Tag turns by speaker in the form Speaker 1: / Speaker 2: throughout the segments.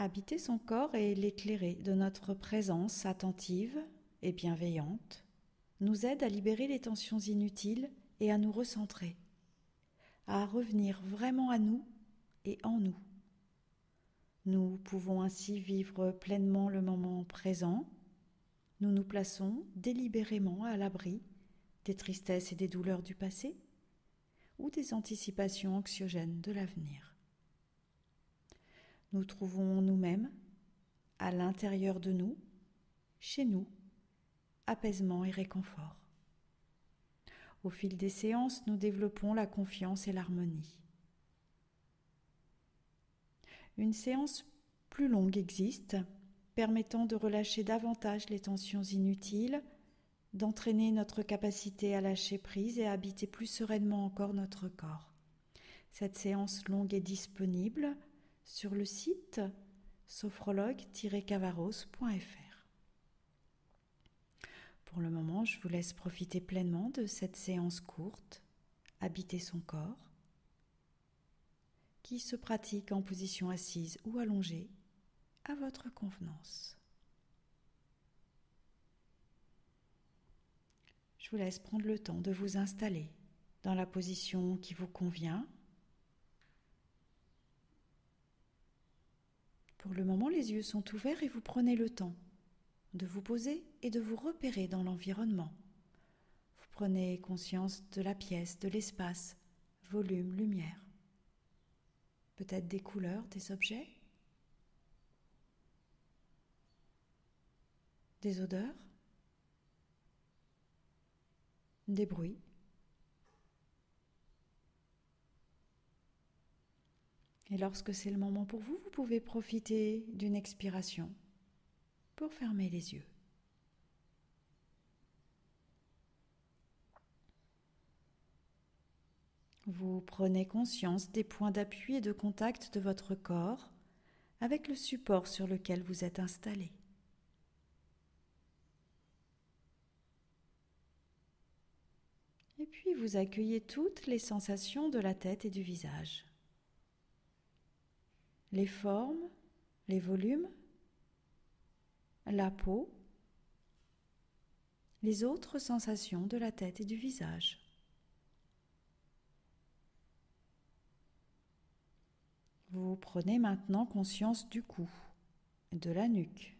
Speaker 1: Habiter son corps et l'éclairer de notre présence attentive et bienveillante nous aide à libérer les tensions inutiles et à nous recentrer, à revenir vraiment à nous et en nous. Nous pouvons ainsi vivre pleinement le moment présent. Nous nous plaçons délibérément à l'abri des tristesses et des douleurs du passé ou des anticipations anxiogènes de l'avenir. Nous trouvons nous-mêmes, à l'intérieur de nous, chez nous, apaisement et réconfort. Au fil des séances, nous développons la confiance et l'harmonie. Une séance plus longue existe, permettant de relâcher davantage les tensions inutiles, d'entraîner notre capacité à lâcher prise et à habiter plus sereinement encore notre corps. Cette séance longue est disponible sur le site sophrologue-cavaros.fr. Pour le moment, je vous laisse profiter pleinement de cette séance courte, habiter son corps, qui se pratique en position assise ou allongée, à votre convenance. Je vous laisse prendre le temps de vous installer dans la position qui vous convient. Pour le moment, les yeux sont ouverts et vous prenez le temps de vous poser et de vous repérer dans l'environnement. Vous prenez conscience de la pièce, de l'espace, volume, lumière. Peut-être des couleurs, des objets, des odeurs, des bruits. Et lorsque c'est le moment pour vous, vous pouvez profiter d'une expiration pour fermer les yeux. Vous prenez conscience des points d'appui et de contact de votre corps avec le support sur lequel vous êtes installé. Et puis vous accueillez toutes les sensations de la tête et du visage. Les formes, les volumes, la peau, les autres sensations de la tête et du visage. Vous prenez maintenant conscience du cou, de la nuque,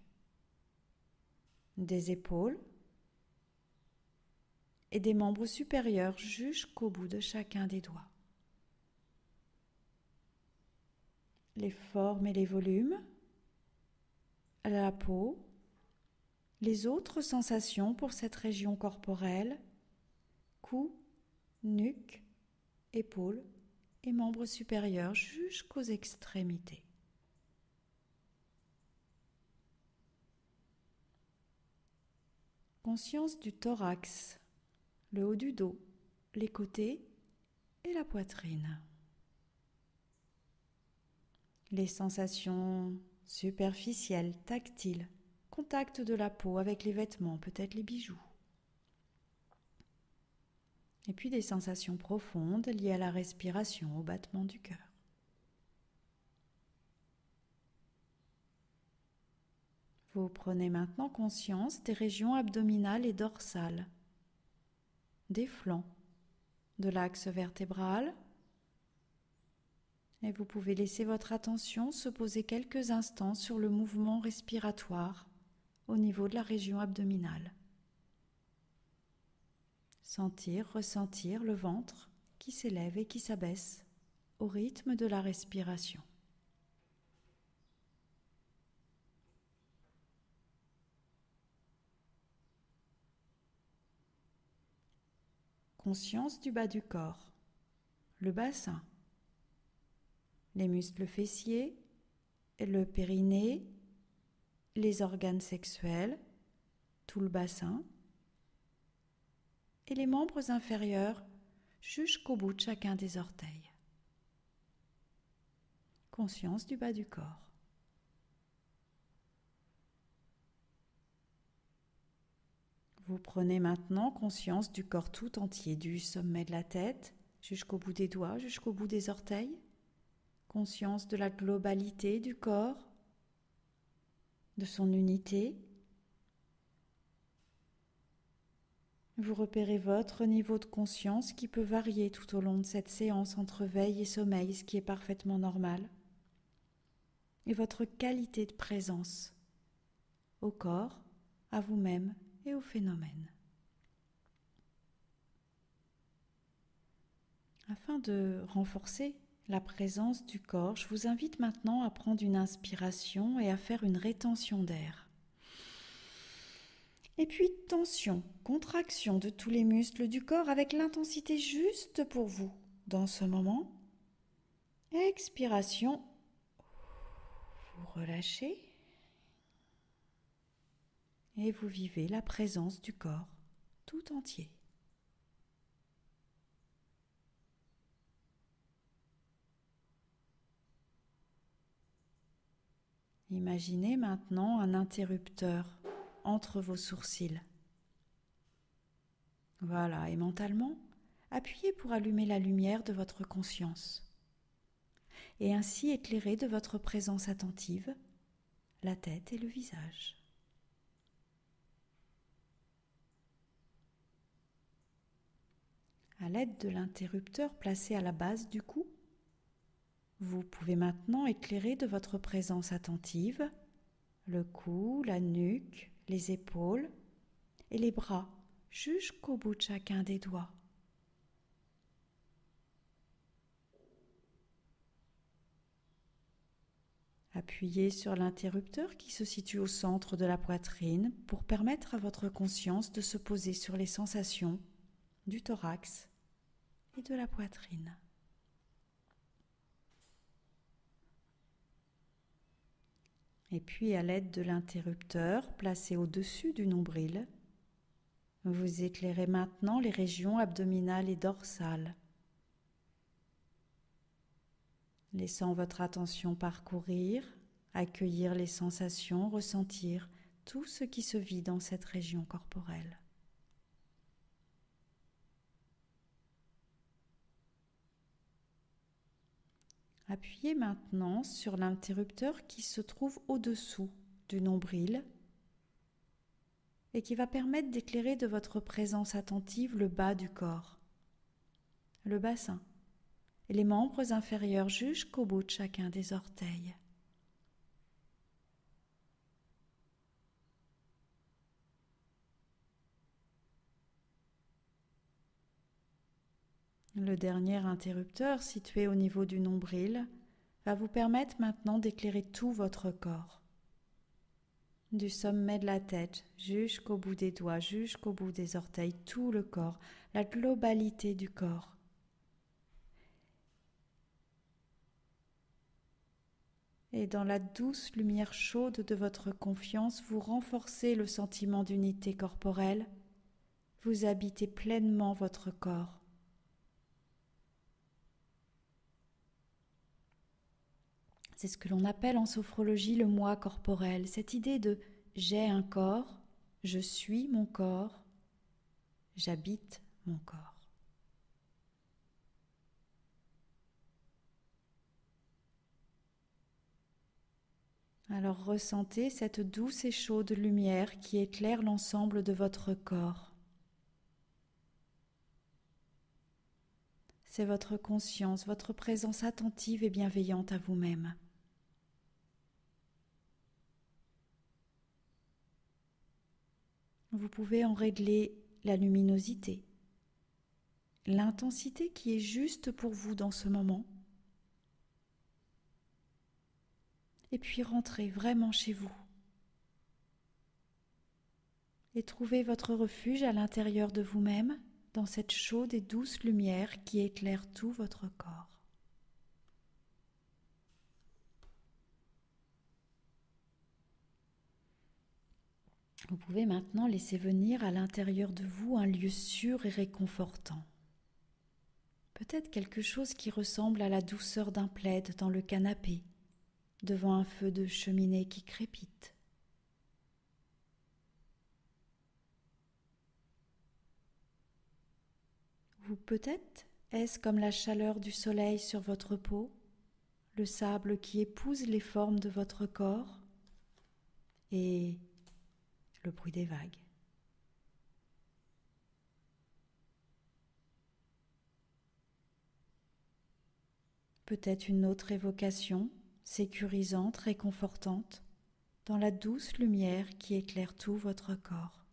Speaker 1: des épaules et des membres supérieurs jusqu'au bout de chacun des doigts. Les formes et les volumes, la peau, les autres sensations pour cette région corporelle, cou, nuque, épaules et membres supérieurs jusqu'aux extrémités. Conscience du thorax, le haut du dos, les côtés et la poitrine. Les sensations superficielles, tactiles, contact de la peau avec les vêtements, peut-être les bijoux. Et puis des sensations profondes liées à la respiration, au battement du cœur. Vous prenez maintenant conscience des régions abdominales et dorsales, des flancs, de l'axe vertébral. Et vous pouvez laisser votre attention se poser quelques instants sur le mouvement respiratoire au niveau de la région abdominale. Sentir, ressentir le ventre qui s'élève et qui s'abaisse au rythme de la respiration. Conscience du bas du corps, le bassin, les muscles fessiers, le périnée, les organes sexuels, tout le bassin et les membres inférieurs jusqu'au bout de chacun des orteils. Conscience du bas du corps. Vous prenez maintenant conscience du corps tout entier, du sommet de la tête jusqu'au bout des doigts, jusqu'au bout des orteils. Conscience de la globalité du corps, de son unité. Vous repérez votre niveau de conscience qui peut varier tout au long de cette séance entre veille et sommeil, ce qui est parfaitement normal. Et votre qualité de présence au corps, à vous-même et au phénomène. Afin de renforcer la présence du corps, je vous invite maintenant à prendre une inspiration et à faire une rétention d'air. Et puis tension, contraction de tous les muscles du corps avec l'intensité juste pour vous dans ce moment. Expiration, vous relâchez et vous vivez la présence du corps tout entier. Imaginez maintenant un interrupteur entre vos sourcils. Voilà, et mentalement, appuyez pour allumer la lumière de votre conscience et ainsi éclairer de votre présence attentive la tête et le visage. À l'aide de l'interrupteur placé à la base du cou, vous pouvez maintenant éclairer de votre présence attentive le cou, la nuque, les épaules et les bras jusqu'au bout de chacun des doigts. Appuyez sur l'interrupteur qui se situe au centre de la poitrine pour permettre à votre conscience de se poser sur les sensations du thorax et de la poitrine. Et puis, à l'aide de l'interrupteur placé au-dessus du nombril, vous éclairez maintenant les régions abdominales et dorsales, laissant votre attention parcourir, accueillir les sensations, ressentir tout ce qui se vit dans cette région corporelle. Appuyez maintenant sur l'interrupteur qui se trouve au-dessous du nombril et qui va permettre d'éclairer de votre présence attentive le bas du corps, le bassin et les membres inférieurs jusqu'au bout de chacun des orteils. Le dernier interrupteur, situé au niveau du nombril, va vous permettre maintenant d'éclairer tout votre corps, du sommet de la tête jusqu'au bout des doigts, jusqu'au bout des orteils, tout le corps, la globalité du corps. Et dans la douce lumière chaude de votre confiance, vous renforcez le sentiment d'unité corporelle, vous habitez pleinement votre corps. C'est ce que l'on appelle en sophrologie le moi corporel, cette idée de j'ai un corps, je suis mon corps, j'habite mon corps. Alors ressentez cette douce et chaude lumière qui éclaire l'ensemble de votre corps. C'est votre conscience, votre présence attentive et bienveillante à vous-même. Vous pouvez en régler la luminosité, l'intensité qui est juste pour vous dans ce moment. Et puis rentrez vraiment chez vous. Et trouvez votre refuge à l'intérieur de vous-même, dans cette chaude et douce lumière qui éclaire tout votre corps. Vous pouvez maintenant laisser venir à l'intérieur de vous un lieu sûr et réconfortant. Peut-être quelque chose qui ressemble à la douceur d'un plaid dans le canapé, devant un feu de cheminée qui crépite. Ou peut-être est-ce comme la chaleur du soleil sur votre peau, le sable qui épouse les formes de votre corps, et le bruit des vagues. Peut-être une autre évocation, sécurisante, réconfortante, dans la douce lumière qui éclaire tout votre corps.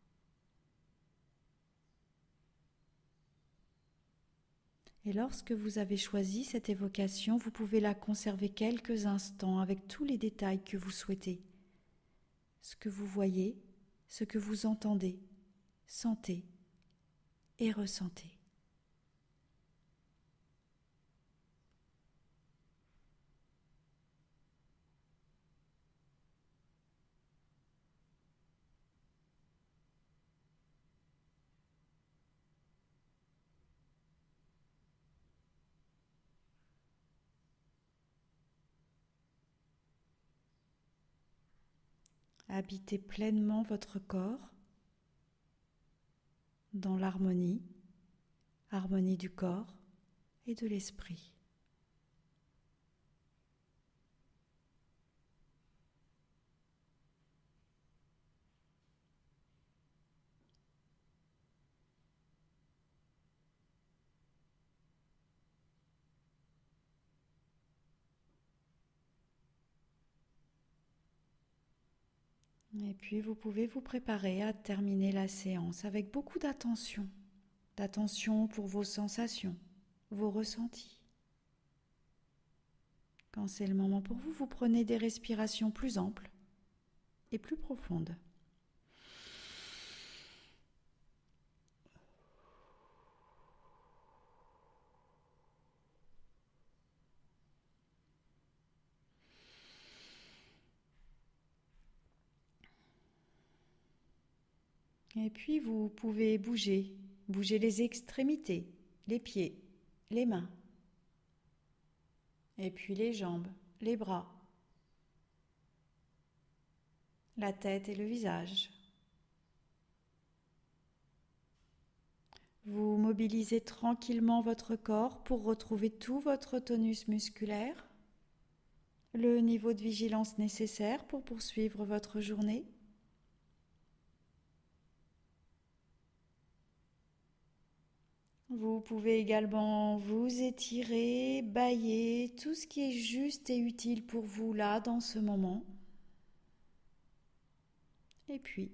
Speaker 1: Et lorsque vous avez choisi cette évocation, vous pouvez la conserver quelques instants avec tous les détails que vous souhaitez. Ce que vous voyez, ce que vous entendez, sentez et ressentez. Habitez pleinement votre corps dans l'harmonie, harmonie du corps et de l'esprit. Et puis vous pouvez vous préparer à terminer la séance avec beaucoup d'attention, d'attention pour vos sensations, vos ressentis. Quand c'est le moment pour vous, vous prenez des respirations plus amples et plus profondes. Et puis vous pouvez bouger les extrémités, les pieds, les mains, et puis les jambes, les bras, la tête et le visage. Vous mobilisez tranquillement votre corps pour retrouver tout votre tonus musculaire, le niveau de vigilance nécessaire pour poursuivre votre journée. Vous pouvez également vous étirer, bâiller, tout ce qui est juste et utile pour vous là, dans ce moment. Et puis,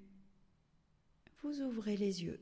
Speaker 1: vous ouvrez les yeux.